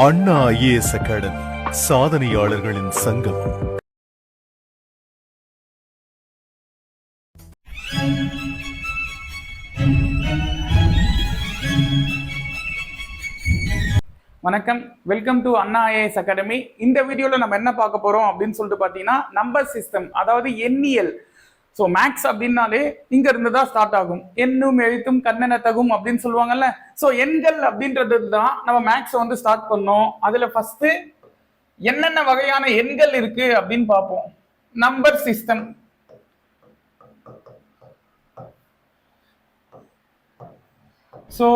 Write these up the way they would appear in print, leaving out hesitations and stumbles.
அண்ணா IAS academy சாதனையாளர்களின் சங்கம். வணக்கம், welcome to Anna IAS academy. இந்த வீடியோல நம்ம என்ன பார்க்க போறோம் அப்படின்னு சொல்லிட்டு பார்த்தீங்கன்னா, நம்பர் சிஸ்டம், அதாவது எண்ணியல். ஸோ மேக்ஸ் அப்படின்னாலே இங்க இருந்து தான் ஸ்டார்ட் ஆகும். எண்ணும் எழுத்தும் கண்ணெனத்தகும் அப்படின்னு சொல்லுவாங்கல்ல. ஸோ எண்கள் அப்படின்றது தான் நம்ம மேக்ஸ் வந்து ஸ்டார்ட் பண்ணோம். அதுல ஃபர்ஸ்ட் என்னென்ன வகையான எண்கள் இருக்கு அப்படின்னு பார்ப்போம். Number system. ஸோ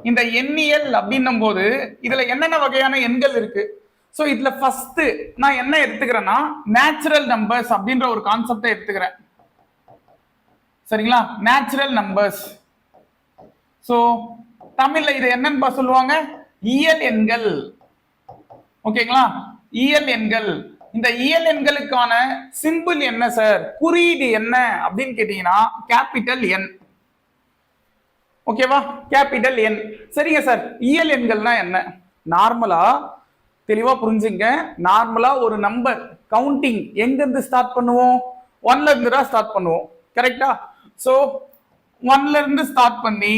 இந்த எண்ணியல் அப்படின்னும் போது இதுல என்னென்ன வகையான எண்கள் இருக்கு. ஸோ இதுல ஃபர்ஸ்ட் நான் என்ன எடுத்துக்கிறேன்னா, நேச்சுரல் நம்பர்ஸ் அப்படின்ற ஒரு கான்செப்டை எடுத்துக்கிறேன். சரிங்களா, நேச்சுரல் நம்பர்ஸ். ஸோ தமிழ்ல இது என்னன்னு சொல்லுவாங்க, இயல் எண்கள். ஓகேங்களா, இயல் எண்கள். இந்த இயல் எண்களுக்கான சிம்பிள் என்ன சார், குறியீடு என்ன அப்படின்னு கேட்டீங்கன்னா, கேபிட்டல் என். ஓகேவா, கேபிட்டல் என். சரிங்க சார், இயல் எண்கள்னா என்ன? நார்மலா தெளிவா புரிஞ்சுங்க. நார்மலா ஒரு நம்பர் கவுண்டிங் எங்க இருந்து ஸ்டார்ட் பண்ணுவோம்? 1ல இருந்து தான் ஸ்டார்ட் பண்ணுவோம். கரெக்டா? சோ 1ல இருந்து ஸ்டார்ட் பண்ணி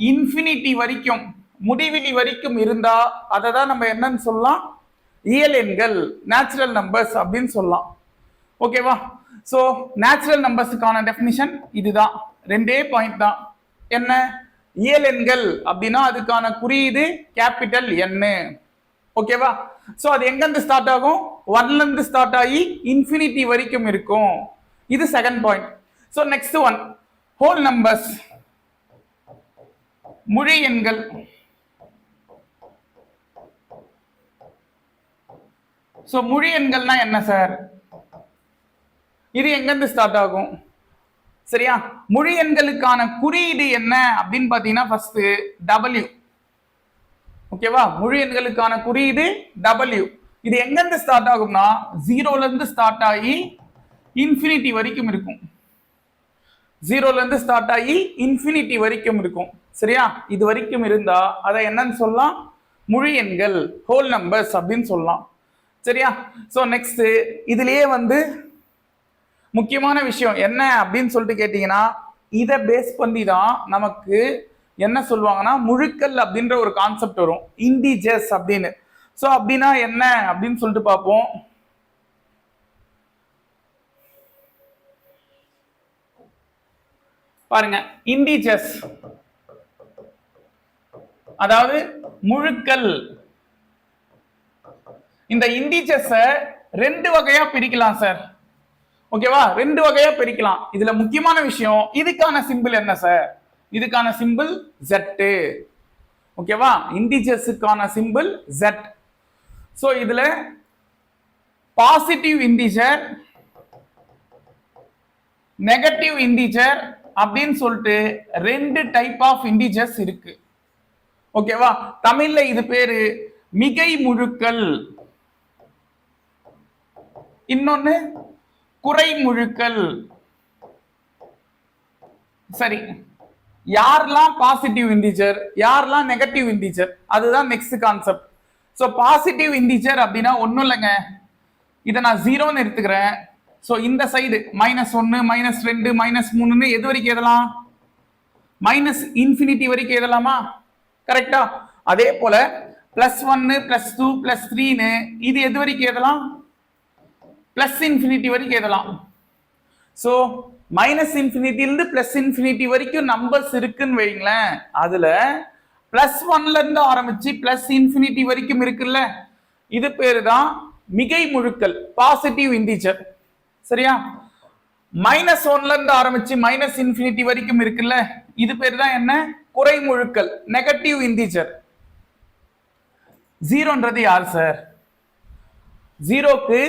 இன்ஃபினிட்டி வரைக்கும், முடிவிலி வரைக்கும் இருந்தா அதை தான் நம்ம என்னன்னு சொல்லலாம், இயல் எண்கள், நேச்சுரல் நம்பர்ஸ் அப்படின்னு சொல்லலாம். ஓகேவா? சோ நேச்சுரல் நம்பர்ஸுக்கான டெஃபினிஷன் இதுதான். ரெண்டே பாயிண்ட் தான். என்ன? இயல் எண்கள் அப்படின்னா அதுக்கான குறியீடு கேபிட்டல் என். ஓகேவா? சோ அது எங்க இருந்து ஸ்டார்ட் ஆகும்? 1ல இருந்து ஸ்டார்ட் ஆகி இன்ஃபினிட்டி வரைக்கும் இருக்கும். இது second point. So next one, whole numbers, முழு எண்கள். சோ முழு எண்கள்னா என்ன சார்? இது எங்க இருந்து ஸ்டார்ட் ஆகும்? சரியா, முழு எண்களுக்கான குறியீடு என்ன அப்படின்னு பாத்தீங்கன்னா, ஃபர்ஸ்ட் W. ஓகேவா, முழு எண்களுக்கான குறியீடு W. இது எங்க இருந்து ஸ்டார்ட் ஆகும்னா, 0ல இருந்து ஸ்டார்ட் ஆகி இன்ஃபினிட்டி வரைக்கும் இருக்கும். 0ல இருந்து ஸ்டார்ட் ஆகி இன்ஃபினிட்டி வரைக்கும் இருக்கும். சரியா, இது வரைக்கும் இருந்தா அதை என்னன்னு சொல்லலாம், முழு எண்கள், ஹோல் நம்பர்ஸ் அப்படின்னு சொல்லலாம். சரியா? சோ நெக்ஸ்ட் இதுலயே வந்து முக்கியமான விஷயம் என்ன அப்படின்னு சொல்லிட்டு கேட்டீங்கன்னா, இதை பேஸ் பண்ணி தான் நமக்கு என்ன சொல்லுவாங்கன்னா, முழுக்கள் அப்படின்ற ஒரு கான்செப்ட் வரும், இண்டிஜர்ஸ் அப்படின்னு. சோ அப்படின்னா என்ன அப்படின்னு சொல்லிட்டு பார்ப்போம். பாருங்க, இண்டிஜர்ஸ் அதாவது முழுக்கள். இந்த இண்டிஜர்ஸ ரெண்டு வகையா பிரிக்கலாம் சார். ஓகேவா, ரெண்டு வகையா பிரிக்கலாம். இதுல முக்கியமான விஷயம், இதுக்கான சிம்பிள் என்ன சார்? இதுக்கான சிம்பிள் Z. ஓகேவா, இண்டிஜர்ஸுக்கான சிம்பிள் Z. சோ இதுல பாசிட்டிவ் இண்டிஜர், நெகட்டிவ் இண்டிஜர் அப்படின்னு சொல்லிட்டு ரெண்டு டைப் ஆஃப் இண்டிஜர்ஸ் இருக்கு. ஓகேவா, தமிழ்ல இது பேரு மிகை முழுக்கள், இன்னொன்னு குறை முழுக்கள். சரி, யாரெல்லாம் பாசிட்டிவ் இண்டிஜர், யாரெல்லாம் நெகட்டிவ் இண்டிஜர், அதுதான் next concept. So positive integer அப்படின்னா ஒண்ணும் இல்லைங்க, இதை நான் 0ன்னு எடுத்துக்கிறேன். சோ இந்த சைடு -1, -2, -3 எது வரைக்கும் எழுதலாம்? மைனஸ் இன்ஃபினிட்டி வரைக்கும் எழுதலாமா? கரெக்டா? அதே போல +1, +2, +3 இது எது வரைக்கும் எழுதலாம்? பிளஸ் இன்ஃபினிட்டி வரைக்கும் எழுதலாம். சோ -∞ இருந்து +∞ வரைக்கும் நம்பர்ஸ் இருக்குன்னு வைங்களேன். அதுல +1ல இருந்து ஆரம்பிச்சு +∞ வரைக்கும் இருக்குல்ல, இது பேரு தான் மிகை முழுக்கள், பாசிட்டிவ் இண்டிஜர். சரியா? -1ல இருந்து ஆரம்பிச்சு -∞ வரைக்கும் இருக்குல்ல, இது பேர் தான் என்ன? குறை முழுக்கள், நெகட்டிவ் இண்டிஜர். 0ன்றது யார் சார்? 0க்கு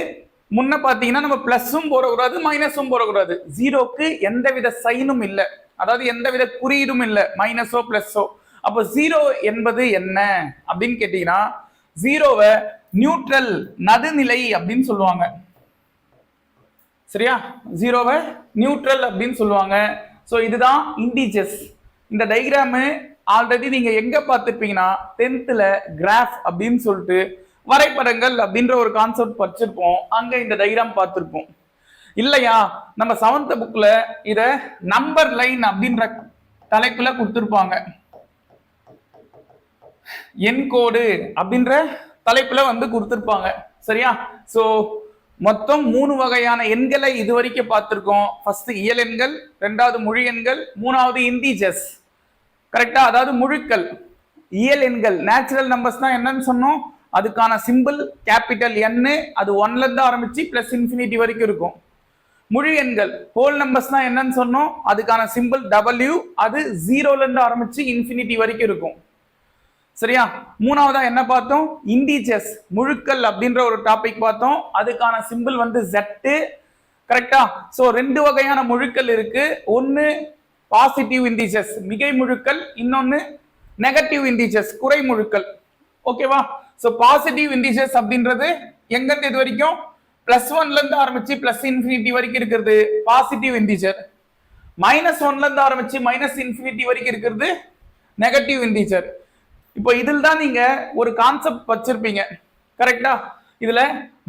முன்ன பாத்தீங்கன்னா நம்ம பிளஸும் போடக்கூடாது, மைனஸும் போடக்கூடாது. 0க்கு எந்தவித சைனும் இல்லை, அதாவது எந்தவித குறியீடும் இல்லை, மைனஸோ பிளஸோ. அப்போ 0 என்பது என்ன அப்படின்னு கேட்டீங்கன்னா, 0வை நியூட்ரல், நடுநிலை அப்படின்னு சொல்லுவாங்க. சரியா, 0வை நியூட்ரல் அப்படின்னு சொல்லுவாங்க. ஸோ இதுதான் இண்டிஜர்ஸ். இந்த டயக்ராமு ஆல்ரெடி நீங்க எங்க பார்த்திருப்பீங்கன்னா 10th கிராஃப் அப்படின்னு சொல்லிட்டு வரைபடங்கள் அப்படின்ற ஒரு கான்செப்ட் படிச்சிருப்போம். அங்க இந்த டயக்ராம் பார்த்திருப்போம் இல்லையா? நம்ம 7th புக்ல இத நம்பர் லைன் அப்படின்ற தலைப்புல கொடுத்திருப்பாங்க. எண் கோடு அப்படின்ற தலைப்புல வந்து கொடுத்திருப்பாங்க. சரியா? சோ மொத்தம் 3 வகையான எண்களை இதுவரைக்கும் பார்த்திருக்கோம். ஃபர்ஸ்ட் இயல் எண்கள், இரண்டாவது முழு எண்கள், மூணாவது இன்டிஜர்ஸ். கரெக்டா? அதாவது முழுக்கள். இயல் எண்கள் நேச்சுரல் நம்பர்ஸ் தான் என்னன்னு சொன்னோம், அதுக்கான சிம்பிள் கேபிட்டல் N, அது 1ல இருந்து ஆரம்பிச்சு பிளஸ் இன்ஃபினிட்டி வரைக்கும் இருக்கும். முழு எண்கள் ஹோல் நம்பர்ஸ் தான் என்னன்னு சொன்னோம், அதுக்கான சிம்பிள் W, அது 0ல இருந்து ஆரம்பிச்சு இன்ஃபினிட்டி வரைக்கும் இருக்கும். சரியா? மூணாவதா என்ன பார்த்தோம், இன்டிஜர்ஸ் முழுக்கள் அப்படின்ற ஒரு டாபிக் பார்த்தோம், அதுக்கான சிம்பிள் வந்து Z. கரெக்டா? சோ 2 வகையான முழுக்கள் இருக்கு. ஒன்னு பாசிட்டிவ் இன்டிஜர்ஸ் மிகை முழுக்கள், இன்னொன்னு நெகட்டிவ் இன்டிஜர்ஸ் குறை முழுக்கள். ஓகேவா? சோ பாசிட்டிவ் இன்டிஜர்ஸ் அப்படின்றது எங்க இருந்து இது வரைக்கும் +1ல இருந்து ஆரம்பிச்சு பிளஸ் இன்ஃபினிட்டி வரைக்கும் இருக்கிறது பாசிட்டிவ் இன்டிஜர். -1ல இருந்து ஆரம்பிச்சு மைனஸ் இன்ஃபினிட்டி வரைக்கும் இருக்கிறது நெகட்டிவ் இன்டிஜர். இப்போ இதில் தான் நீங்க ஒரு கான்செப்ட் வச்சிருப்பீங்க. கரெக்டா? இதுல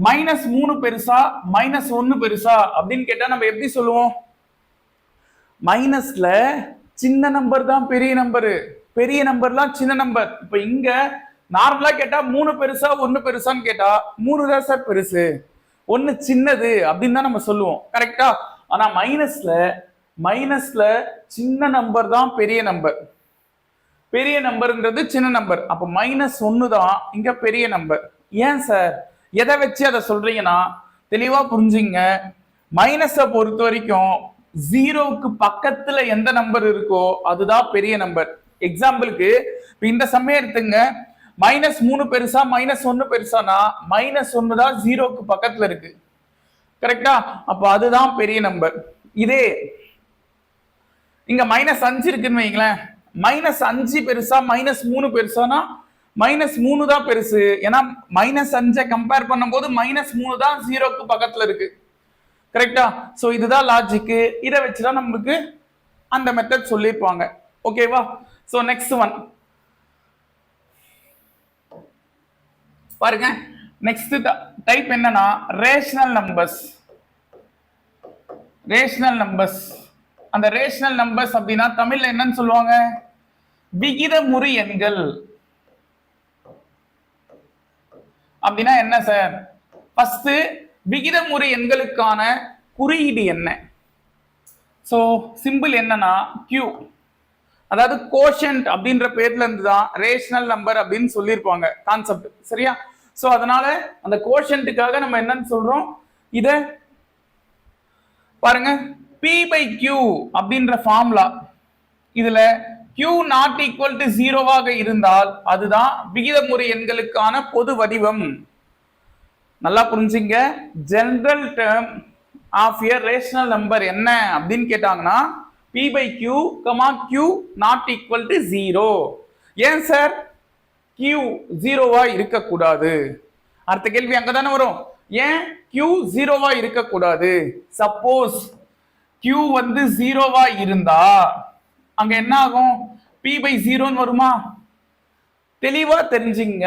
-3 பெருசா -1 பெருசா அப்படின்னு கேட்டா நம்ம எப்படி சொல்லுவோம்? மைனஸ்ல சின்ன நம்பர் தான் பெரிய நம்பர், பெரிய நம்பர்லாம் சின்ன நம்பர். இப்ப இங்க நார்மலா கேட்டா 3 பெருசா 1 பெருசான்னு கேட்டா 3 தான் சார் பெருசு, 1 சின்னது அப்படின்னு தான் நம்ம சொல்லுவோம். கரெக்டா? ஆனா மைனஸ்ல சின்ன நம்பர் தான் பெரிய நம்பர், பெரிய நம்பர்ன்றது சின்ன நம்பர். அப்ப -1 தான் இங்க பெரிய நம்பர். ஏன் சார், எதை வச்சு அதை சொல்றீங்கன்னா தெளிவா புரிஞ்சுங்க. மைனஸை பொறுத்த வரைக்கும் 0க்கு பக்கத்துல எந்த நம்பர் இருக்கோ அதுதான் பெரிய நம்பர். எக்ஸாம்பிளுக்கு இந்த சமயம் எடுத்துங்க, -3 பெருசா -1 பெருசானா -1 தான் 0க்கு பக்கத்துல இருக்கு. கரெக்டா? அப்ப அதுதான் பெரிய நம்பர். இதே இங்க -5 இருக்குன்னு வைங்களேன், -5 பெருசா -3 பெருசானா -3 தான் பெருசு. ஏன்னா -5 கம்பேர் பண்ணும்போது -3 தான் 0க்கு பக்கத்துல இருக்கு. கரெக்டா? சோ இதுதான் லாஜிக். இதை வச்சுதான் நம்மளுக்கு அந்த மெத்தட் சொல்லிருப்பாங்க. ஓகேவா? சோ நெக்ஸ்ட் ஒன் பாருங்க. நெக்ஸ்ட் டைப் என்னன்னா ரேஷனல் நம்பர்ஸ். ரேஷனல் நம்பர்ஸ், அந்த ரேஷனல் நம்பர்ஸ் அப்படின்னா தமிழ்ல என்னன்னு சொல்லுவாங்க, விகிதமுறு எண்கள். அப்படின்னா என்ன சார்? ஃபர்ஸ்ட் விகிதமுறு எண்களுக்கான குறியீடு என்ன? சோ சிம்பிள் என்னன்னா Q, அதாவது கோஷன்ட் அப்படின்ற பேர்ல இருந்து தான் ரேஷனல் நம்பர் அப்படின்னு சொல்லியிருப்பாங்க கான்செப்ட். சரியா? சோ அதனால அந்த கோஷன்ட்டுக்காக நம்ம என்னன்னு சொல்றோம், இத பாருங்க P/Q அப்படின்ற ஃபார்முலா. இதுல Q நாட் ஈக்குவல் டு 0வாக இருந்தால் அதுதான் விகிதமுறு எண்களுக்கான பொது வடிவம். நல்லா புரிஞ்சுங்க. General term of a rational number என்ன அப்படின்னு கேட்டாங்கன்னா P/Q, Q not equal to 0. ஏன் சார் Q 0வா இருக்கக்கூடாது? அடுத்த கேள்வி அங்கதானே வரும். ஏன் Q 0வா இருக்கக்கூடாது? சப்போஸ் Q வந்து 0வா இருந்தா அங்க என்ன ஆகும்? P/0ன்னு வருமா? தெளிவா தெரிஞ்சுங்க.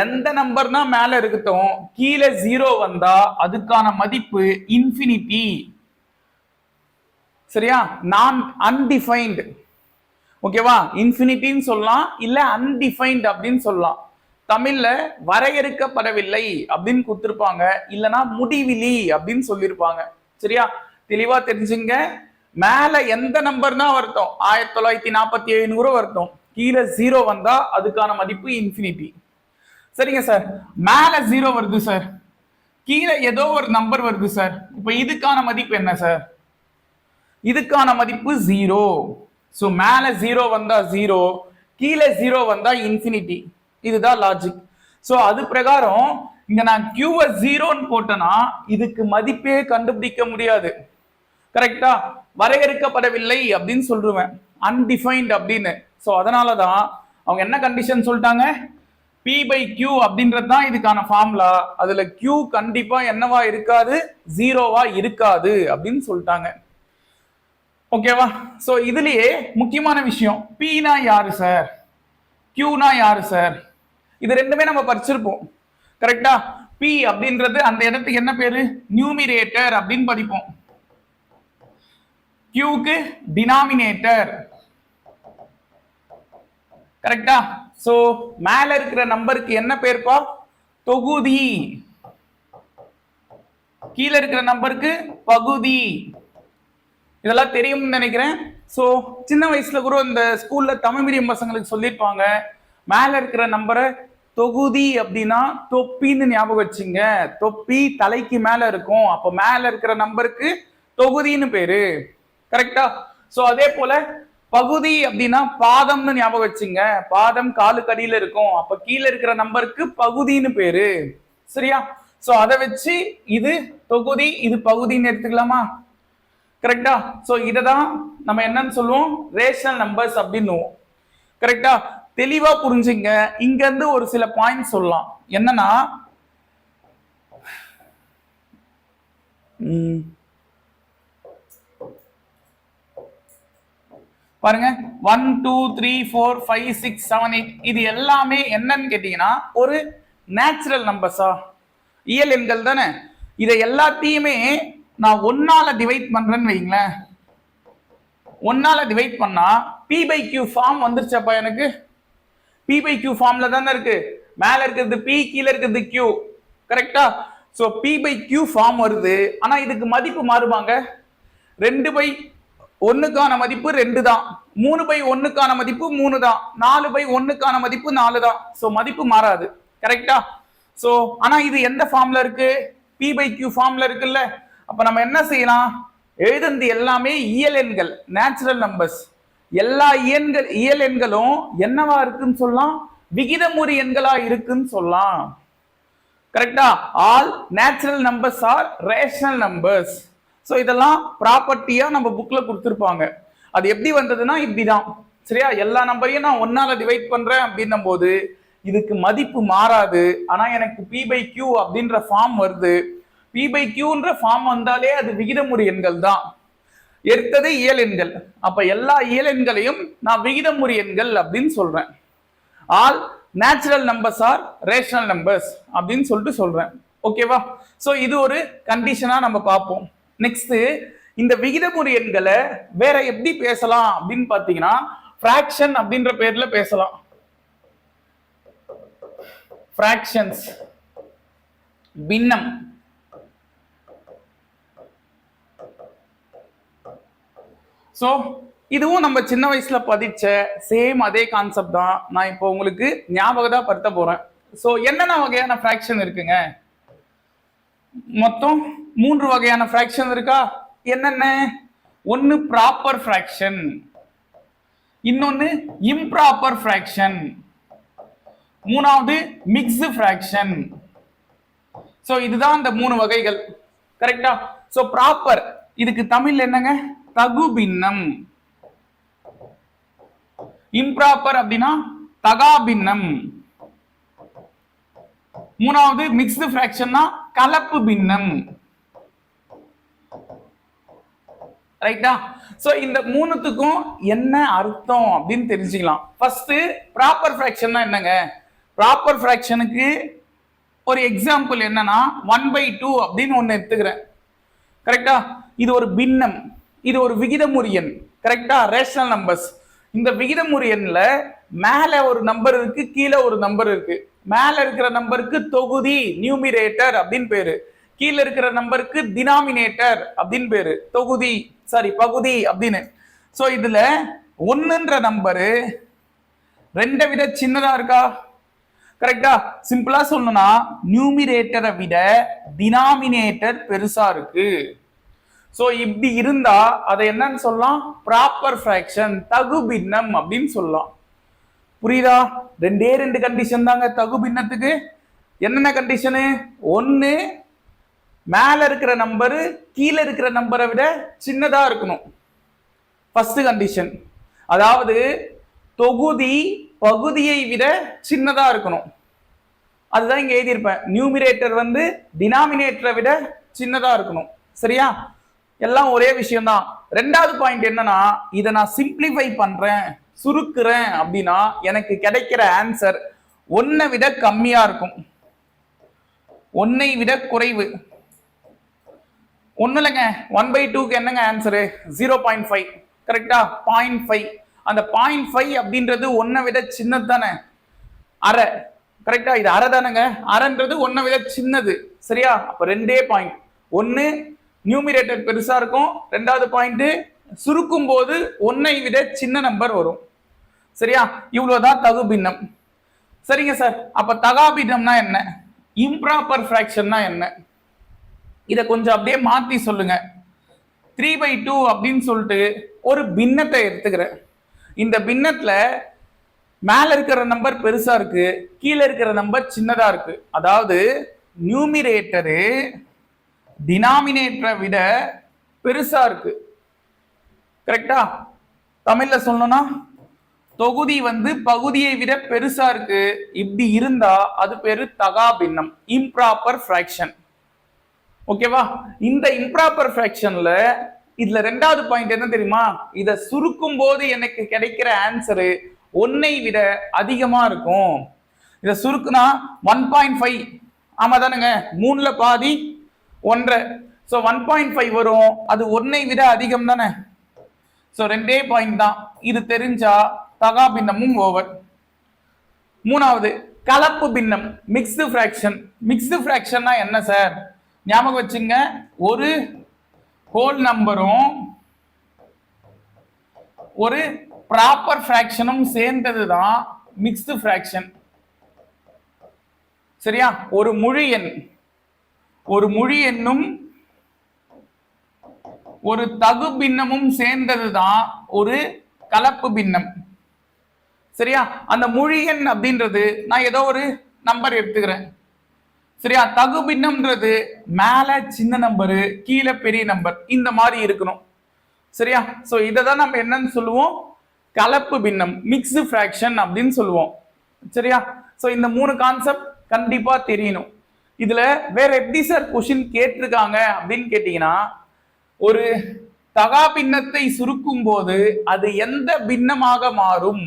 எந்த நம்பர்னா மேல இருக்கட்டும், கீழே 0 வந்தா அதுக்கான மதிப்பு இன்ஃபினிட்டி. சரியா? நான் அன்டிஃபைன்ட். ஓகேவா? இன்ஃபினிட்டின்னு சொல்லலாம், இல்ல அன்டிஃபைன்ட் அப்படின்னு சொல்லலாம். தமிழ்ல வரையறுக்கப்படவில்லை அப்படின்னு கொடுத்திருப்பாங்க, இல்லனா முடிவிலி அப்படின்னு சொல்லியிருப்பாங்க. சரியா? தெளிவா தெரிஞ்சுங்க. மேல எந்த நம்பர்னா வரட்டும், 1947 கூட வரட்டும், கீழே 0 வந்தா அதுக்கான மதிப்பு இன்ஃபினிட்டி. சரிங்க சார், மேல 0 வருது சார், கீழே ஏதோ ஒரு நம்பர் வருது சார், இப்ப இதுக்கான மதிப்பு என்ன சார்? இதுக்கான மதிப்பு 0. சோ மேல 0 வந்தா 0, கீழே 0 வந்தா இன்ஃபினிட்டி. இதுதான் லாஜிக். சோ அது பிரகாரம் இங்க நான் Q-வை 0ன்னு போட்டேன்னா இதுக்கு மதிப்பே கண்டுபிடிக்க முடியாது. கரெக்டா? வரையறுக்கப்படவில்லை அப்படின்னு சொல்லுவேன், அன்டிஃபைன்ட் அப்படின்னு. சோ அதனாலதான் அவங்க என்ன கண்டிஷன் சொல்லிட்டாங்க, P/Q அப்படின்றது தான் இதுக்கான ஃபார்முலா. அதுல Q கண்டிப்பா என்னவா இருக்காது, 0வா இருக்காது அப்படின்னு சொல்லிட்டாங்க. ஓகேவா? சோ இதுலயே முக்கியமான விஷயம், Pனா யாரு சார், Qனா யாரு சார், இது ரெண்டுமே நம்ம படிச்சிருப்போம். கரெக்டா? P அப்படின்றது அந்த இடத்துக்கு என்ன பேரு, நியூமிரேட்டர் அப்படின்னு படிப்போம். Qக்கு டினாமினேட்டர். கரெக்டா? சோ மேல இருக்கிற நம்பருக்கு என்ன பேர்ப்பா, தொகுதி. கீழே இருக்கிற நம்பருக்கு பகுதி. இதெல்லாம் தெரியும்னு நினைக்கிறேன். சோ சின்ன வயசுல கூட இந்த ஸ்கூல்ல தமிழ் மீடியம் பசங்களுக்கு சொல்லியிருப்பாங்க, மேல இருக்கிற நம்பரை தொகுதி அப்படின்னா தொப்பின்னு ஞாபகம் வச்சுங்க. தொப்பி தலைக்கு மேல இருக்கும், அப்ப மேல இருக்கிற நம்பருக்கு தொகுதின்னு பேரு. கரெக்டா? சோ அதே போல பகுதி அப்படின்னா பாதம்னு ஞாபகம் வச்சுங்க. பாதம் காலுக்கு அடியில இருக்கும், அப்ப கீழே இருக்கிற நம்பருக்கு பகுதின்னு பேரு. சரியா? சோ அதை வச்சு இது தொகுதி, இது பகுதின்னு எடுத்துக்கலாமா? கரெக்டா? சோ இததான் நம்ம என்னன்னு சொல்லுவோம், ரேஷனல் நம்பர்ஸ் அப்படின்னு. கரெக்டா? தெளிவா புரிஞ்சுங்க. இங்க இருந்து ஒரு சில பாயிண்ட் சொல்லலாம். என்னன்னா, பாருங்க, 1 2 3 4 5 6 7 8 இது எல்லாமே என்னன்னு கேட்டீங்கன்னா ஒரு நேச்சுரல் நம்பர்ஸா, இயல் எண்கள் தானே. இதை எல்லாத்தையுமே நான் ஒன்னால டிவைட் பண்றேன்னு வைங்களேன். ஒன்னால டிவைட் பண்ணா P/Q ஃபார்ம் வந்துருச்சப்பா எனக்கு. P/Q ஃபார்ம்ல தானே இருக்கு. மேல இருக்கிறது P, கீழே இருக்கிறது Q. கரெக்டா? சோ P/Q ஃபார்ம் வருது. ஆனா இதுக்கு மதிப்பு மாறுவாங்க. 2/1க்கான மதிப்பு 2 தான், 3/1க்கான மதிப்பு 3 தான், 4/1க்கான மதிப்பு 4 தான். சோ மதிப்பு மாறாது. கரெக்டா? சோ ஆனா இது எந்த ஃபார்ம்ல இருக்கு, P/Q ஃபார்ம்ல இருக்குல்ல. அப்ப நம்ம என்ன செய்யலாம், எழுதுறது எல்லாமே இயல் எண்கள், நேச்சுரல் நம்பர்ஸ். எல்லா இயல் எண்களும் என்னவா இருக்குன்னு சொல்லலாம், விகிதமுறு எண்களா இருக்குன்னு சொல்லலாம். கரெக்டா? All natural numbers are rational numbers. So இதெல்லாம் ப்ராப்பர்ட்டியா நம்ம புக்ல கொடுத்துருப்பாங்க. அது எப்படி வந்ததுன்னா இப்படிதான். சரியா? எல்லா நம்பரையும் நான் ஒன்னால டிவைட் பண்றேன் அப்படின்னும் போது இதுக்கு மதிப்பு மாறாது. ஆனா எனக்கு P/Q அப்படின்ற ஃபார்ம் வருது. P/Qன்ற ஃபார்ம் வந்தாலே அது விகிதமுறு எண்கள் தான். எடுத்தது இயல் எண்கள். அப்ப எல்லா இயல் எண்களையும் நான் விகிதமுறு எண்கள் அப்படின்னு சொல்றேன். All natural numbers are rational numbers அப்படின்னு சொல்லிட்டு சொல்றேன். ஓகேவா? சோ இது ஒரு கண்டிஷனா நம்ம பார்ப்போம். நெக்ஸ்ட், இந்த விகிதமுறு எண்களை வேற எப்படி பேசலாம் அப்படின்னு பாத்தீங்கன்னா, ஃபிராக்ஷன் அப்படின்ற பேர்ல பேசலாம். ஃபிராக்ஷன்ஸ், பின்னம். சோ இதுவும் நம்ம சின்ன வயசுல படிச்ச சேம் அதே கான்செப்ட் தான். நான் இப்போ உங்களுக்கு ஞாபகத்தை படுத்த போறேன். சோ என்னென்ன வகையான ஃபிராக்ஷன் இருக்குங்க, மொத்தம் 3 வகையான ஃபிராக்ஷன் இருக்கா. என்னென்ன? ஒன்னு ப்ராப்பர் ஃபிராக்ஷன், இன்னொன்னு இம்ப்ராப்பர் ஃபிராக்ஷன், மூணாவது மிக்ஸ்டு ஃபிராக்ஷன். சோ இதுதான் இந்த 3 வகைகள். கரெக்டா? சோ ப்ராப்பர், இதுக்கு தமிழ் என்னங்க, தகு பின்னம். இம்ப்ராப்பர் அப்படின்னா தகா பின்னம். மூணாவது மிக்ஸ்டு ஃபிராக்ஷன்னா கலப்பு பின்னம். ரைட்டா? சோ இந்த மூணுத்துக்கும் என்ன அர்த்தம் அப்படின்னு தெரிஞ்சுக்கலாம். ஃபர்ஸ்ட், ப்ராப்பர் ஃபிராக்ஷன்னா என்னங்க? ப்ராப்பர் ஃபிராக்ஷனுக்கு ஒரு எக்ஸாம்பிள் என்னன்னா 1/2 அப்படின்னு ஒன்னு எடுத்துக்கிறேன். கரெக்டா? இது ஒரு பின்னம், இது ஒரு விகிதமுறு எண். கரெக்டா? Rational numbers. இந்த விகிதமுறு எண்ல மேல ஒரு நம்பர் இருக்கு, கீழே ஒரு நம்பர் இருக்கு. மேல இருக்கிற நம்பருக்கு தொகுதி, நியூமிரேட்டர் அப்படின்னு பேரு. கீழே இருக்கிற நம்பருக்கு டினாமினேட்டர் அப்படின்னு பேரு, தொகுதி பகுதி அப்படின்னு. சோ இதுல 1ன்ற நம்பரு 2 விட சின்னதா இருக்கா? கரெக்டா? சிம்பிளா சொல்லணும்னா நியூமிரேட்டரை விட டினாமினேட்டர் பெருசா இருக்கு. சோ இப்படி இருந்தா அதை என்னன்னு சொல்லலாம், ப்ராப்பர் ஃபிராக்ஷன், தகு பின்னம் அப்படின்னு சொல்லலாம். புரியுதா? 2 கண்டிஷன் தாங்க தகு பின்னத்துக்கு. என்னென்ன கண்டிஷனு? 1, மேல இருக்கிற நம்பரு கீழே இருக்கிற நம்பரை விட சின்னதா இருக்கணும், ஃபர்ஸ்ட் கண்டிஷன். அதாவது தொகுதி பகுதியை விட சின்னதா இருக்கணும். அதுதான் இங்க எழுதியிருப்பேன். நியூமிரேட்டர் வந்து டினாமினேட்டரை விட சின்னதா இருக்கணும். சரியா? எல்லாம் ஒரே விஷயம் தான். ரெண்டாவது பாயிண்ட் என்னன்னா, இதை நான் சிம்பிளிஃபை பண்றேன், சுருக்குறேன் அப்படின்னா எனக்கு கிடைக்கிற ஆன்சர் ஒன்னை விட கம்மியா இருக்கும், ஒன்னை விட குறைவு. ஒண்ணு இல்லைங்க, 1/2க்கு என்னங்க ஆன்சரு? 0.5. கரெக்டா? 0.5. அந்த 0.5 அப்படின்றது ஒன்னை விட சின்னது தானே, அரை. கரெக்டா? இது அரை தானேங்க, அரைன்றது ஒன்னை விட சின்னது. சரியா? அப்ப ரெண்டே பாயிண்ட். ஒன்னு நியூமிரேட்டர் பெருசா இருக்கும், ரெண்டாவது பாயிண்ட் சுருக்கும் போது ஒன்னை விட சின்ன நம்பர் வரும். சரியா? இவ்வளவுதான் தகு பின்னம். சரிங்க சார், அப்ப தகா பின்னம்னா என்ன, இம்ப்ராப்பர் ஃபிராக்ஷன்னா என்ன, இதை கொஞ்சம் அப்படியே மாத்தி சொல்லுங்க. 3/2 அப்படின்னு சொல்லிட்டு ஒரு பின்னத்தை எடுத்துக்கிறேன். இந்த பின்னத்துல மேல இருக்கிற நம்பர் பெருசா இருக்கு, கீழே இருக்கிற நம்பர் சின்னதா இருக்கு. அதாவது நியூமிரேட்டரு டினாமினேட்டரை விட பெருசா இருக்கு. கரெக்டா? தமிழ்ல சொல்லணும்னா தொகுதி பகுதியை விட பெருசா இருக்கு. இப்படி இருந்தா அது பேரு தகா பின்னம், இம்ப்ராப்பர் ஃபிராக்ஷன். ஓகேவா? இந்த இம்ப்ராப்பர் ஃபிராக்ஷன்ல இதுல ரெண்டாவது பாயிண்ட் என்ன தெரியுமா, இத சுருக்கும் போது எனக்கு கிடைக்கிற ஆன்சரு ஒன்னை விட அதிகமா இருக்கும். இத சுருக்குனா 1.5. ஆமா தானுங்க, 3ல பாதி 1.5. ஸோ 1.5 வரும், அது ஒன்னை விட அதிகம் தானே. ஸோ ரெண்டே பாயிண்ட் தான். இது தெரிஞ்சா தகா பின்னமும் ஓவர். மூணாவது கலப்பு பின்னம், மிக்ஸ்டு ஃபிராக்ஷன். மிக்ஸ்டு ஃபிராக்ஷன்னா என்ன சார்? ஞாபகம் வச்சுங்க, ஒரு ஹோல் நம்பரும் ஒரு ப்ராப்பர் ஃபிராக்ஷனும் சேர்ந்தது தான் மிக்ஸ்டு ஃபிராக்ஷன். சரியா? ஒரு முழு எண்ணும் ஒரு தகு பின்னமும் சேர்ந்தது தான் ஒரு கலப்பு பின்னம். சரியா? அந்த முழு எண் அப்படின்றது நான் ஏதோ ஒரு நம்பர் எடுத்துக்கிறேன். சரியா? தகு பின்னம்ன்றது மேல சின்ன நம்பரு, கீழே பெரிய நம்பர், இந்த மாதிரி இருக்கணும். சரியா? சோ இதை தான் நம்ம என்னன்னு சொல்லுவோம், கலப்பு பின்னம், மிக்ஸ்டு ஃபிராக்ஷன் அப்படின்னு சொல்லுவோம். சரியா? சோ இந்த 3 கான்செப்ட் கண்டிப்பா தெரியணும். இதுல வேற எப்படி சார் கொஸ்டின் கேட்டிருக்காங்க அப்படின்னு கேட்டீங்கன்னா, ஒரு தகா பின்னத்தை சுருக்கும் போது அது எந்த பின்னமாக மாறும்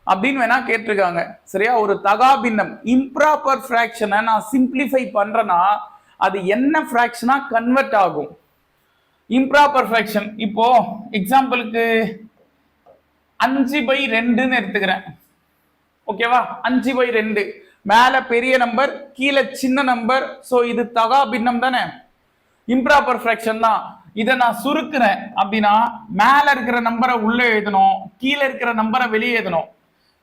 அப்படின்னு வேணா கேட்டிருக்காங்க. சரியா? ஒரு தகா பின்னம் இம்ப்ராப்பர் ஃபிராக்ஷனை நான் சிம்பிளிஃபை பண்றேன்னா அது என்ன ஃபிராக்ஷனா கன்வெர்ட் ஆகும்? இம்ப்ராப்பர் ஃபிராக்ஷன் இப்போ எக்ஸாம்பிளுக்கு 5/2ன்னு எடுத்துக்கிறேன். ஓகேவா? 5/2, மேல பெரிய நம்பர், கீழே சின்ன நம்பர். சோ இது தகா பின்னம் தானே, இம்ப்ராப்பர் ஃபிராக்ஷன் தான். இதை நான் சுருக்குறேன் அப்படின்னா மேல இருக்கிற நம்பரை உள்ள எழுதணும், கீழே இருக்கிற நம்பரை வெளியே எழுதணும்.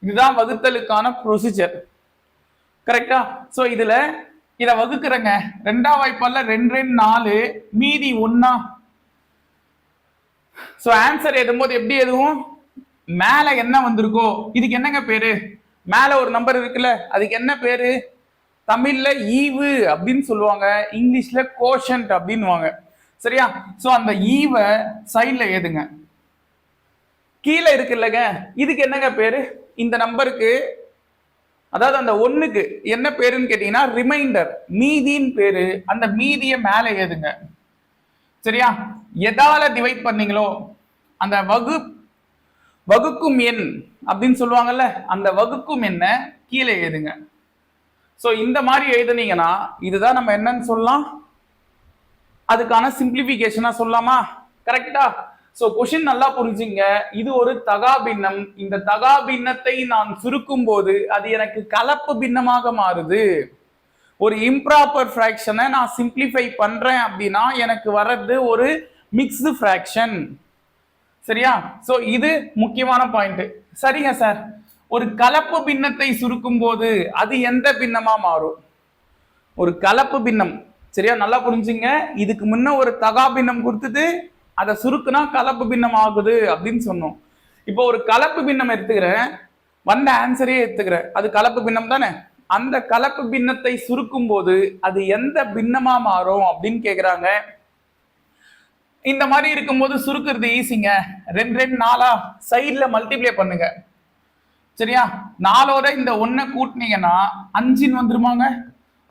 இதுதான் வகுத்தலுக்கான ப்ரொசீஜர். கரெக்டா? சோ இதுல இதை வகுக்கிறேங்க. 2ஆம் வாய்ப்பால 2 2 4, மீதி 1. சோ ஆன்சர் எழுதும்போது எப்படி எதுவும் மேல என்ன வந்திருக்கோ இதுக்கு என்னங்க பேரு, மேல ஒரு நம்பர் இருக்குல்ல அதுக்கு என்ன பேரு, தமிழ்ல ஈவு அப்படின்னு சொல்லுவாங்க, இங்கிலீஷ்ல கோஷன்ட் அப்படின்னுவாங்க. சரியா? சோ அந்த ஈவை சைட்ல ஏதுங்க. கீழே இருக்குல்லங்க இதுக்கு என்னங்க பேரு, இந்த நம்பருக்கு அதாவது அந்த 1க்கு என்ன பேருன்னு கேட்டீங்கன்னா ரிமைண்டர், மீதின்னு பேரு. அந்த மீதியை மேல ஏதுங்க. சரியா? எதால டிவைட் பண்ணீங்களோ அந்த வகுக்கும் எண் அப்படின்னு சொல்லுவாங்கல்ல, அந்த வகுக்கும் எண்ண கீழே எழுதுங்க. சோ இந்த மாதிரி எழுதுனீங்கன்னா இதுதான் நம்ம என்னன்னு சொல்லலாம், அதுக்கான சிம்பிளிபிகேஷனா சொல்லலாமா? கரெக்டா? சோ கொஸ்டின் நல்லா புரிஞ்சுங்க. இது ஒரு தகா பின்னம். இந்த தகா பின்னத்தை நான் சுருக்கும் போது அது எனக்கு கலப்பு பின்னமாக மாறுது. ஒரு இம்ப்ராப்பர் ஃபிராக்ஷனை நான் சிம்பிளிஃபை பண்றேன் அப்படின்னா எனக்கு வர்றது ஒரு மிக்ஸ்டு ஃபிராக்ஷன். சரியா? சோ இது முக்கியமான பாயிண்ட். சரிங்க சார், ஒரு கலப்பு பின்னத்தை சுருக்கும் போது அது எந்த பின்னமா மாறும்? ஒரு கலப்பு பின்னம். சரியா? நல்லா புரிஞ்சுங்க. இதுக்கு முன்ன ஒரு தகா பின்னம் கொடுத்துட்டு அதை சுருக்குனா கலப்பு பின்னம் ஆகுது அப்படின்னு சொன்னோம். இப்போ ஒரு கலப்பு பின்னம் எடுத்துக்கிறேன், வந்த ஆன்சரே எடுத்துக்கிறேன், அது கலப்பு பின்னம் தானே. அந்த கலப்பு பின்னத்தை சுருக்கும் போது அது எந்த பின்னமா மாறும் அப்படின்னு கேக்குறாங்க. இந்த மாதிரி இருக்கும்போது சுருக்குறது ஈஸிங்க. 2 2 4 சைட்ல மல்டிப்ளை பண்ணுங்க. சரியா? 4ஓட இந்த 1 கூட்டினீங்கன்னா 5 வந்துருமாங்க.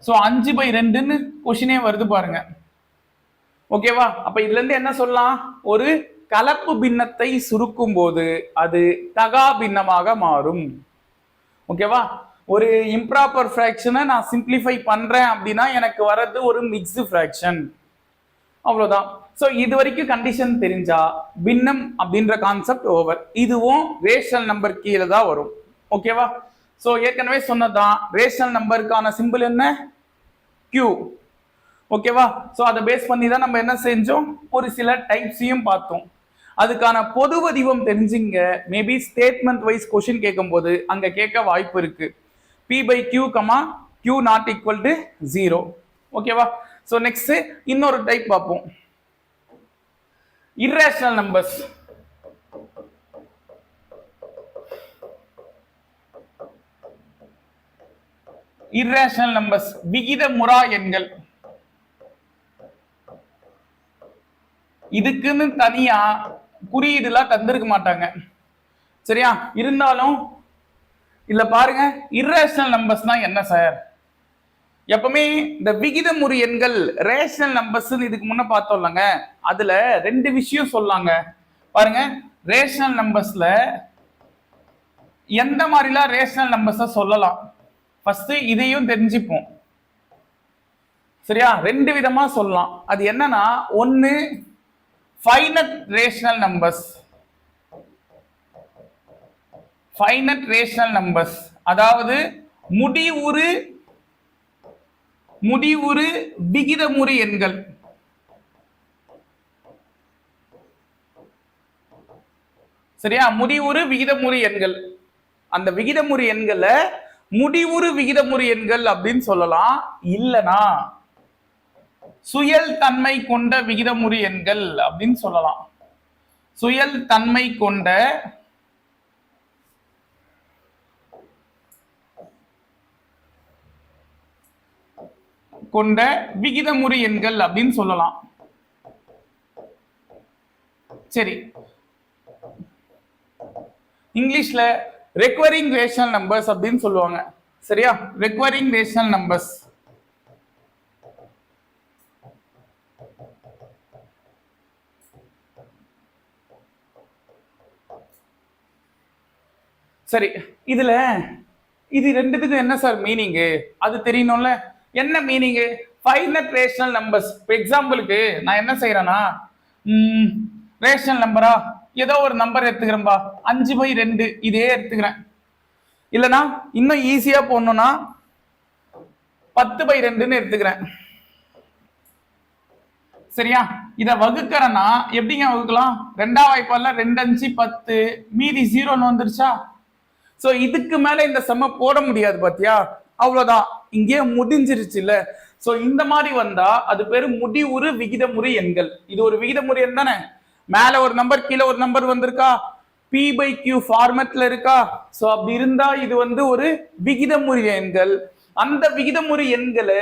சோ 5/2ன்னு கொஸ்டினே வருது பாருங்க. ஓகேவா? அப்ப இதுல இருந்து என்ன சொல்லலாம்? ஒரு கலப்பு பின்னத்தை சுருக்கும் போது அது தகா பின்னமாக மாறும். ஓகேவா? ஒரு இம்ப்ராப்பர் ஃபிராக்ஷனை நான் சிம்பிளிஃபை பண்றேன் அப்படின்னா எனக்கு வர்றது ஒரு மிக்ஸ்டு ஃபிராக்ஷன். அவ்வளவுதான். ஸோ இது வரைக்கும் கண்டிஷன் தெரிஞ்சா பின்னம் அப்படின்ற கான்செப்ட் ஓவர். இதுவும் ரேஷனல் நம்பர் கீழே தான் வரும். ஓகேவா? ஸோ ஏற்கனவே சொன்னதான் ரேஷனல் நம்பருக்கான சிம்பிள் என்ன? Q. ஓகேவா? ஸோ அதை பேஸ் பண்ணி தான் நம்ம என்ன செஞ்சோம்? ஒரு சில டைப்ஸையும் பார்த்தோம். அதுக்கான பொது வடிவம் தெரிஞ்சுங்க. மேபி ஸ்டேட்மெண்ட் வைஸ் கொஸ்டின் கேட்கும் போது அங்க கேட்க வாய்ப்பு இருக்கு. P/Q, Q not equal to 0. ஓகேவா? ஸோ நெக்ஸ்ட் இன்னொரு டைப் பார்ப்போம். irrational numbers. irrational numbers விகிதமுறா எண்கள். இதுக்குன்னு தனியா குறியீடுலாம் தந்திருக்க மாட்டாங்க. சரியா? இருந்தாலும் இல்ல பாருங்க, irrational நம்பர்ஸ்னா என்ன சார்? எப்பவுமே இந்த விகிதமுறு எண்கள் ரேஷனல் நம்பர்ஸ் இதுக்கு முன்ன பார்த்தோம்லங்க, அதுல ரெண்டு விஷயம் சொல்லாங்க. பாருங்க, ரேஷனல் நம்பர்ஸ்ல எந்த மாதிரிலாம் ரேஷனல் நம்பர்ஸ சொல்லலாம், ஃபர்ஸ்ட் இதையும் தெரிஞ்சுப்போம். சரியா? ரெண்டு விதமா சொல்லலாம். அது என்னன்னா, ஒன்னு finite rational numbers. Finite rational numbers அதாவது முடிவுறு விகிதமுறு எண்கள். சரியா? முடிவுறு விகிதமுறு எண்கள். அந்த விகிதமுறு எண்களை முடிவுறு விகிதமுறு எண்கள் அப்படின்னு சொல்லலாம். இல்லனா சுயல் தன்மை கொண்ட விகிதமுறு எண்கள் அப்படின்னு சொல்லலாம். சுயல் தன்மை கொண்ட விகிதமுறு எண்கள் அப்படின்னு சொல்லலாம். சரி, இங்கிலீஷ்ல ரெக்வரிங் ரேஷனல் நம்பர்ஸ் அப்படின்னு சொல்லுவாங்க. சரியா? ரெக்வரிங் ரேஷனல் நம்பர்ஸ். சரி, இது ரெண்டுத்துக்கும் என்ன சார் மீனிங்? அது தெரியணும்ல. என்ன மீனிங்? Finite rational numbers. இப்போ எக்ஸாம்பிளுக்கு நான் என்ன செய்யறேன்னா, ரேஷனல் நம்பரா ஏதோ ஒரு நம்பர் எடுத்துக்கிறேன்பா, 5/2 இதே எடுத்துக்கிறேன். இல்லைன்னா இன்னும் ஈஸியா போடணும்னா 10/2ன்னு எடுத்துக்கிறேன். சரியா? இதை வகுக்கிறேன்னா எப்படிங்க வகுக்கலாம்? 2ஆம் வாய்ப்பாடுல 2 5 10 மீதி 0ன்னு வந்துருச்சா? சோ இதுக்கு மேல இந்த செம்ம போட முடியாது. பாத்தியா? அவ்வளவுதான், இங்கே முடிஞ்சிருச்சு இல்ல. சோ இந்த மாதிரி வந்தா அது பேரு முடிவுறு விகிதமுறு எண்கள். இது ஒரு விகிதமுறு எண் தானே. மேல ஒரு நம்பர் கீழே ஒரு நம்பர் வந்திருக்கா, P/Q ஃபார்மேட்ல இருக்கா. சோ அப்படி இருந்தா இது ஒரு விகிதமுறு எண்கள். அந்த விகிதமுறு எண்களை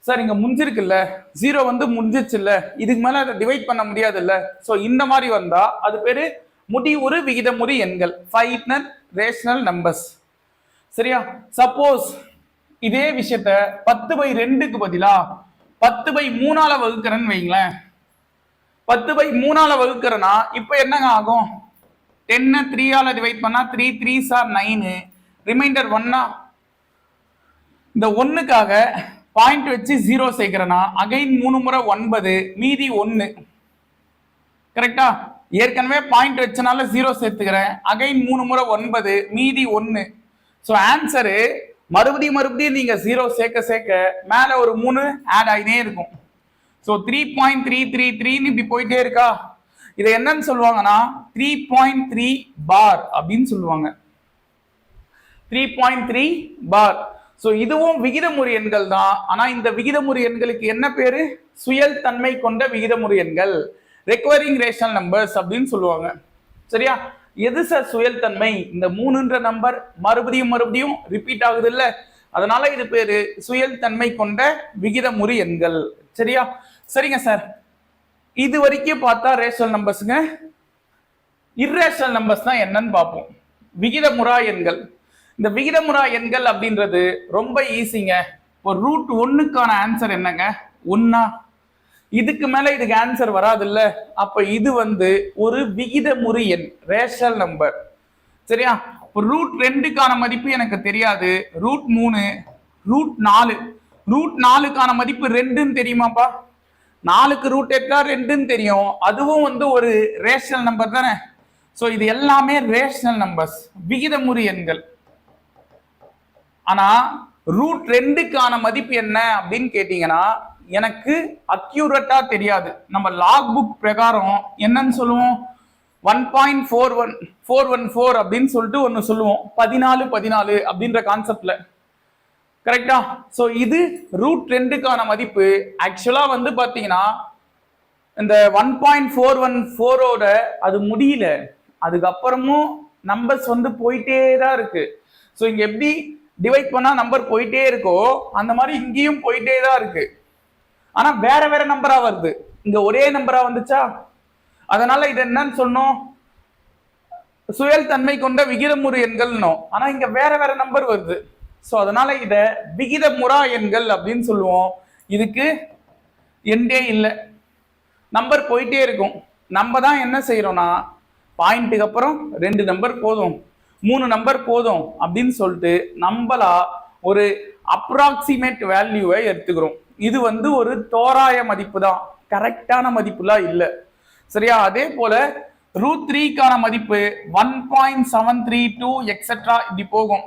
சார் இங்க முடிஞ்சிருக்குல்ல, 0 முடிஞ்சிச்சு இல்ல, இதுக்கு மேல அதை டிவைட் பண்ண முடியாது இல்ல. சோ இந்த மாதிரி வந்தா அது பேரு முடிவுறு விகிதமுறு எண்கள், ஃபைனட் ரேஷனல் நம்பர்ஸ். சரியா? சப்போஸ் இதே விஷயத்த 10/2க்கு பதிலா 10/3ஆல வகுக்கிறேன்னு வைங்களேன். 10/3ஆல வகுக்கிறேன்னா இப்ப என்னங்க ஆகும்? 10 3ஆல டிவைட் பண்ணா 3 3s are 9, ரிமைண்டர் 1. இந்த 1க்காக பாயிண்ட் வச்சு 0 சேர்க்கிறேன்னா அகைன் 3 முறை 9, மீதி 1. கரெக்டா? ஏற்கனவே பாயிண்ட் வச்சனால 0 சேர்த்துக்கிறேன், அகைன் 3 முறை 9, மீதி 1. ஸோ ஆன்சரு மறுபடியும் நீங்க 0 சேர்க்க மேல ஒரு 3 ஆட் ஆகினே இருக்கும். ஸோ 3.333 இப்படி போயிட்டே இருக்கா. இதை என்னன்னு சொல்லுவாங்கன்னா 3.3 பார் அப்படின்னு சொல்லுவாங்க. 3.3 பார். ஸோ இதுவும் விகிதமுறு எண்கள் தான். ஆனா இந்த விகிதமுறு எண்களுக்கு என்ன பேரு? சுயல் தன்மை கொண்ட விகிதமுறு எண்கள், ரெக்வரிங் ரேஷனல் நம்பர்ஸ் அப்படின்னு சொல்லுவாங்க. சரியா? எது சார் சுயல் தன்மை? இந்த 3ன்ற நம்பர் மறுபடியும் ரிப்பீட் ஆகுது இல்ல, அதனால இது பேரு சுயல் தன்மை கொண்ட விகிதமுறு எண்கள். சரியா? சரிங்க சார், இது வரைக்கும் பார்த்தா ரேஷனல் நம்பர்ஸ்ங்க. இர்ரேஷனல் நம்பர்ஸ் தான் என்னன்னு பார்ப்போம். விகிதமுறா எண்கள். இந்த விகிதமுறா எண்கள் அப்படின்றது ரொம்ப ஈஸிங்க. இப்போ √1க்கான ஆன்சர் என்னங்க? 1. இதுக்கு மேல இதுக்கு ஆன்சர் வராது இல்ல. அப்ப இது வந்து ஒரு விகிதமுறு எண், ரேஷனல் நம்பர். சரியா? ரூட் 2க்கான மதிப்பு எனக்கு தெரியாது. ரூட் 3, ரூட் 4, ரூட் 4க்கான மதிப்பு 2ன்னு தெரியுமாப்பா? 4க்கு ரூட் எடுத்தா 2ன்னு தெரியும். அதுவும் வந்து ஒரு ரேஷனல் நம்பர் தானே. சோ இது எல்லாமே ரேஷனல் நம்பர்ஸ், விகிதமுறு எண்கள். ஆனா ரூட் 2க்கான மதிப்பு என்ன அப்படின்னு கேட்டீங்கன்னா எனக்கு அக்யூரேட்டா தெரியாது. நம்ம லாக் புக் பிரகாரம் என்னன்னு சொல்லுவோம், 1.414 அப்படின்னு சொல்லிட்டு ஒன்னு சொல்லுவோம், 14 அப்படின்ற கான்செப்ட்ல. கரெக்டா? சோ இது ரூட் 2க்கான மதிப்பு. ஆக்சுவலா வந்து பாத்தீங்கன்னா இந்த 1.414ஓட அது முடியல, அதுக்கப்புறமும் நம்பர்ஸ் வந்து போயிட்டே தான் இருக்கு. ஸோ இங்க எப்படி டிவைட் பண்ணா நம்பர் போயிட்டே இருக்கோ அந்த மாதிரி இங்கேயும் போயிட்டே தான் இருக்கு. ஆனா வேற வேற நம்பரா வருது, இங்க ஒரே நம்பரா வந்துச்சா. அதனால இது என்னன்னு சொன்னோம், சுயல் தன்மை கொண்ட விகிதமுறு எண்கள்னோம். ஆனா இங்க வேற வேற நம்பர் வருது. ஸோ அதனால இத விகிதமுறா எண்கள் அப்படின்னு சொல்லுவோம். இதுக்கு எண்டே இல்லை, நம்பர் போயிட்டே இருக்கும். நம்ம தான் என்ன செய்யறோம்னா பாயிண்ட்டுக்கு அப்புறம் 2 நம்பர் போதும், 3 நம்பர் போதும் அப்படின்னு சொல்லிட்டு நம்மளா ஒரு அப்ராக்சிமேட் வேல்யூவை எடுத்துக்கிறோம். இது வந்து ஒரு தோராய மதிப்பு தான், கரெக்டான மதிப்புலாம் இல்லை. சரியா? அதே போல ரூட் 3க்கான மதிப்பு 1.732 எக்ஸெட்ரா இப்படி போகும்.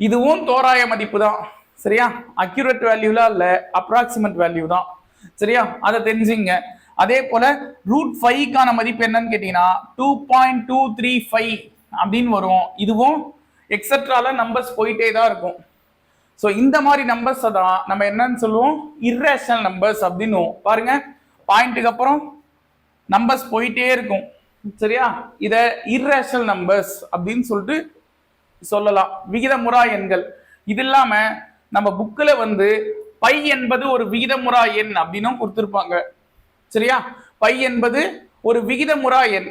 இதுவும் தோராய மதிப்பு தான். சரியா? அக்யூரேட் வேல்யூலாம் இல்ல, அப்ராக்சிமேட் வேல்யூ தான். சரியா? அதை தெரிஞ்சுங்க. அதே போல ரூட் 5க்கான மதிப்பு என்னன்னு கேட்டீங்கன்னா 2.235 அப்படின்னு வரும். இதுவும் எக்ஸெட்ரால நம்பர்ஸ் போயிட்டே தான் இருக்கும். ஸோ இந்த மாதிரி நம்பர்ஸ் தான் நம்ம என்னன்னு சொல்லுவோம், இர்ரேஷனல் நம்பர்ஸ் அப்படின்னு. பாருங்க, பாயிண்ட்டுக்கு அப்புறம் நம்பர்ஸ் போயிட்டே இருக்கும். சரியா? இத இர்ரேஷனல் நம்பர்ஸ் அப்படின்னு சொல்லிட்டு சொல்லலாம், விகிதமுறா எண்கள். இது இல்லாம நம்ம புக்ல வந்து பை என்பது ஒரு விகிதமுறா எண் அப்படின்னும் கொடுத்திருப்பாங்க. சரியா? பை என்பது ஒரு விகிதமுறா எண்,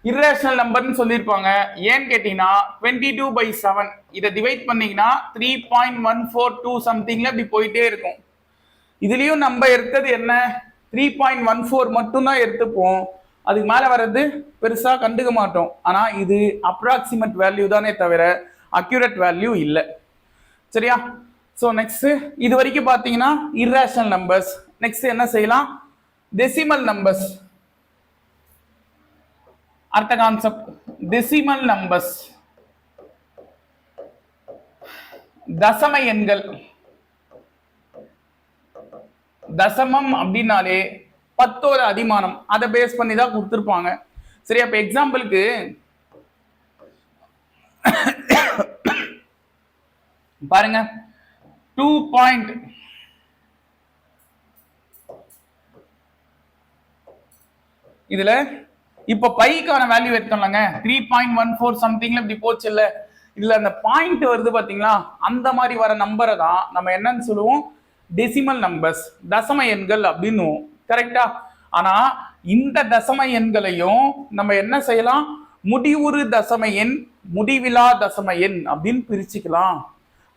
இர்ரேஷனல் நம்பர்னு சொல்லியிருப்பாங்க. ஏன்னு கேட்டீங்கன்னா 22/7 இதை டிவைட் பண்ணீங்கன்னா 3.142 சம்திங்ல இப்படி போயிட்டே இருக்கும். இதுலயும் நம்ம எடுத்தது என்ன, 3.14 மட்டும்தான் எடுத்துப்போம். அதுக்கு மேல வர்றது பெருசா கண்டுக்க மாட்டோம். ஆனா இது அப்ராக்சிமேட் வேல்யூ தானே தவிர அக்யூரேட் வேல்யூ இல்லை. சரியா? ஸோ நெக்ஸ்ட் இது வரைக்கும் பார்த்தீங்கன்னா இர்ரேஷனல் நம்பர்ஸ். நெக்ஸ்ட் என்ன செய்யலாம், டெசிமல் நம்பர்ஸ். அடுத்த கான்செப்ட் டெசிமல் நம்பர்ஸ், தசம எண்கள். தசமம் அப்படின்னாலே 10ஓட அதிமானம், அதை பேஸ் பண்ணி தான் கொடுத்துருப்பாங்க. சரி, அப்ப எக்ஸாம்பிளுக்கு பாருங்க 2. இதுல இப்ப பைக்கான வேல்யூ எடுத்தோம்லங்க 3.14 சம்திங்ல இப்படி போச்சு இல்ல. இதுல அந்த பாயிண்ட் வருது பாத்தீங்களா, அந்த மாதிரி வர நம்பரை தான் நம்ம என்னன்னு சொல்லுவோம், டெசிமல் நம்பர்ஸ், தசம எண்கள் அப்படின்னு. கரெக்டா? ஆனா இந்த தசம எண்களையும் நம்ம என்ன செய்யலாம், முடிவுறு தசம எண், முடிவிலா தசம எண் அப்படின்னு பிரிச்சுக்கலாம்.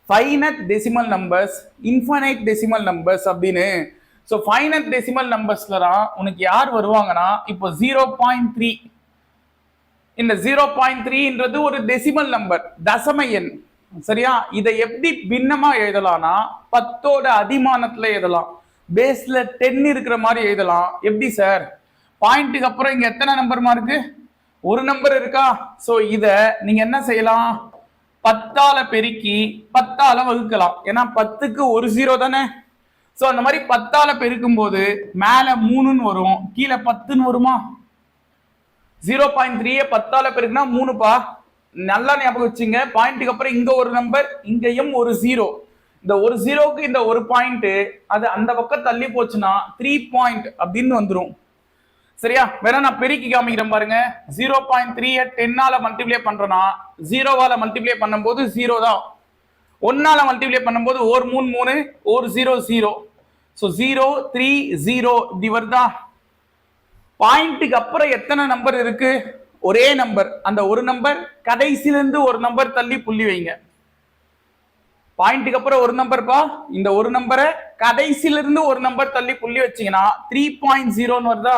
Finite decimal numbers, infinite decimal numbers அப்படின்னு. ஸோ ஃபைனட் டெசிமல் நம்பர்ஸ்ல தான் உனக்கு யார் வருவாங்கன்னா இப்போ 0.3. இந்த 0.3ன்றது ஒரு டெசிமல் நம்பர், தசம எண். சரியா? இதை எப்படி பின்னமா எழுதலாம்னா 10ஓட அதிமானத்துல எழுதலாம், பேஸ்ல 10 இருக்கிற மாதிரி எழுதலாம். எப்படி சார், பாயிண்ட்டுக்கு அப்புறம் இங்க எத்தனை நம்பர்மா இருக்கு, ஒரு நம்பர் இருக்கா. சோ இத நீங்க என்ன செய்யலாம், 10ஆல பெருக்கி 10ஆல வகுக்கலாம். ஏன்னா 10க்கு ஒரு 0 தானே. சோ அந்த மாதிரி 10ஆல பெருக்கும் போது மேல 3ன்னு வரும், கீழே 10ன்னு வருமா. 0.3 10ஆல பெருக்குனா 3பா. நல்லா ஞாபகம் வச்சுங்க. பாயிண்ட்டுக்கு அப்புறம் இங்க ஒரு நம்பர், இங்கேயும் ஒரு 0. இந்த ஒரு 0க்கு இந்த ஒரு பாயிண்ட், அது அந்த பக்கம் தள்ளி போச்சுன்னா 3 பாயிண்ட் அப்படின்னு வந்துடும். சரியா? வேற நான் பெருக்கி காமிக்கிறேன் பாருங்க. 0.3 10ஆல மல்டிப்ளை பண்றோம்னா 0ஆல மல்டிப்ளை பண்ணும்போது 0 தான். 1ஆல மல்டிப்ளை பண்ணும்போது ஒரு 3 3, ஒரு 0 0. ஸோ 0 3 0 இப்படி வருதா. பாயிண்ட்டுக்கு அப்புறம் எத்தனை நம்பர் இருக்கு, ஒரே நம்பர். அந்த ஒரு நம்பர் கடைசியிலிருந்து ஒரு நம்பர் தள்ளி புள்ளி வைங்க. பாயிண்ட்டுக்கு அப்புறம் ஒரு நம்பர்ப்பா, இந்த ஒரு நம்பரை கடைசியில இருந்து ஒரு நம்பர் தள்ளி புள்ளி வச்சீங்கன்னா 3.0 வருதா,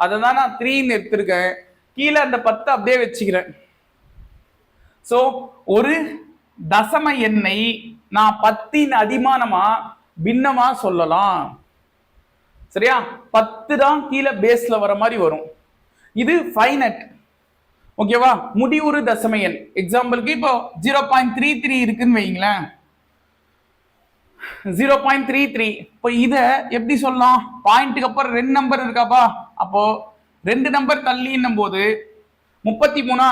அதை தான் நான் 3 எடுத்திருக்கேன். கீழே அந்த 10 அப்படியே வச்சுக்கிறேன். சோ ஒரு தசம எண்ணை நான் 10 அதிமானமா பின்னமா சொல்லலாம். சரியா? 10 தான் கீழே பேஸ்ல வர மாதிரி வரும். இது ஃபைனட். ஓகேவா? முடிவுறு தசம எண். எக்ஸாம்பிளுக்கு இப்போ 0.33 இருக்குன்னு வைங்களேன். 0.33. இப்போ இத எப்படி சொல்லலாம்? பாயிண்ட்டுக்கு அப்புறம் 2 நம்பர் இருக்காப்பா, அப்போ 2 நம்பர் தள்ளின்னும் போது 33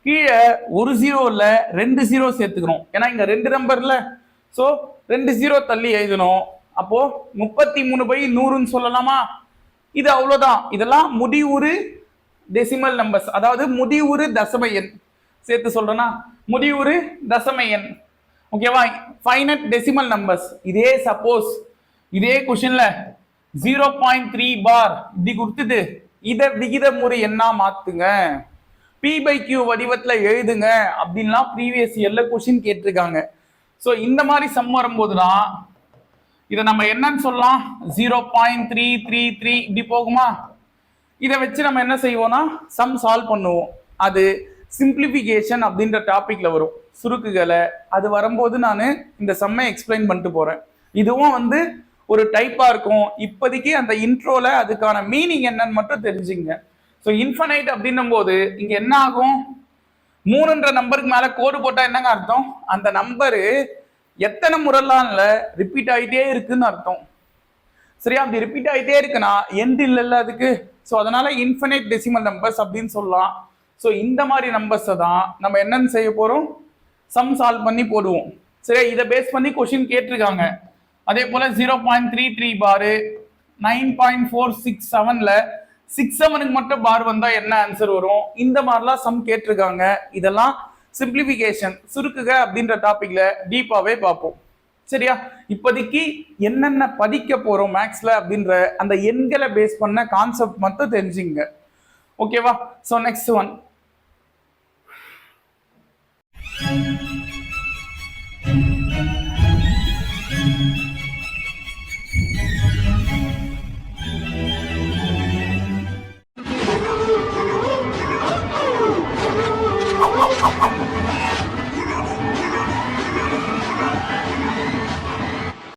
கீழே ஒரு 0 இல்ல 2 0 சேர்த்துக்கிறோம். ஏன்னா இங்க 2 நம்பர்ல, சோ 2 0 தள்ளி எழுதணும். அப்போ 33/100ன்னு சொல்லலாமா? இது அவ்வளவுதான். இதெல்லாம் முடிவுறு டெசிமல் நம்பர்ஸ், அதாவது முடிவுறு தசம எண். சேர்த்து சொல்றேன்னா முடிவுறு தசம எண். ஓகேவா? Finite decimal numbers. இதே சப்போஸ் இதே கொஸ்டின்ல 0.3 பார் இப்படி கொடுத்துட்டு இதை விகித முறை எண்ணா மாத்துங்க, P/Q வடிவத்துல எழுதுங்க அப்படின்லாம் ப்ரீவியஸ் இயர்ல கொஸ்டின் கேட்டிருக்காங்க. ஸோ இந்த மாதிரி சம் வரும்போதுதான் இதை நம்ம என்னன்னு சொல்லலாம்? 0.333 இப்படி போகுமா? இதை வச்சு நம்ம என்ன செய்வோம்னா சம் சால்வ் பண்ணுவோம். அது சிம்பிளிஃபிகேஷன் அப்படின்ற டாபிக்ல வரும், சுருக்குகளை. அது வரும்போது நான் இந்த சம்மை எக்ஸ்பிளைன் பண்ணிட்டு போறேன். இதுவும் வந்து ஒரு டைப்பா இருக்கும். இப்போதைக்கு அந்த இன்ட்ரோல அதுக்கான மீனிங் என்னன்னு மட்டும் தெரிஞ்சுங்க. ஸோ இன்ஃபனைட் அப்படின்னும் போது இங்க என்ன ஆகும்? 3ன்ற நம்பருக்கு மேல கோடு போட்டா என்னங்க அர்த்தம்? அந்த நம்பரு எத்தனை முறைலாம் இல்ல, ரிப்பீட் ஆகிட்டே இருக்குன்னு அர்த்தம். சரியா? அப்படி ரிப்பீட் ஆகிட்டே இருக்குன்னா எண்ட் இல்லைல்ல அதுக்கு. ஸோ அதனால இன்ஃபினைட் டெசிமல் நம்பர்ஸ் அப்படின்னு சொல்லலாம். ஸோ இந்த மாதிரி நம்பர்ஸை தான் நம்ம என்னன்னு செய்ய போறோம்? சம் சால்வ் பண்ணி போடுவோம். சரியா? இதை பேஸ் பண்ணி கொஸ்டின் கேட்டிருக்காங்க. அதே போல 0.33 பாரு 9.467ல 67க்கு மட்டும் பார் வந்தா என்ன ஆன்சர் வரும்? இந்த மாதிரிலாம் சம் கேட்டிருக்காங்க. இதெல்லாம் சிம்பிளிஃபிகேஷன், சுருக்குக அப்படின்ற டாபிக்ல டீப்பாவே பார்ப்போம். சரியா? இப்போதைக்கு என்னென்ன படிக்க போறோம் மேக்ஸ்ல அப்படின்ற அந்த எண்களை பேஸ் பண்ண கான்செப்ட் மட்டும் தெரிஞ்சுங்க. ஓகேவா? So next one,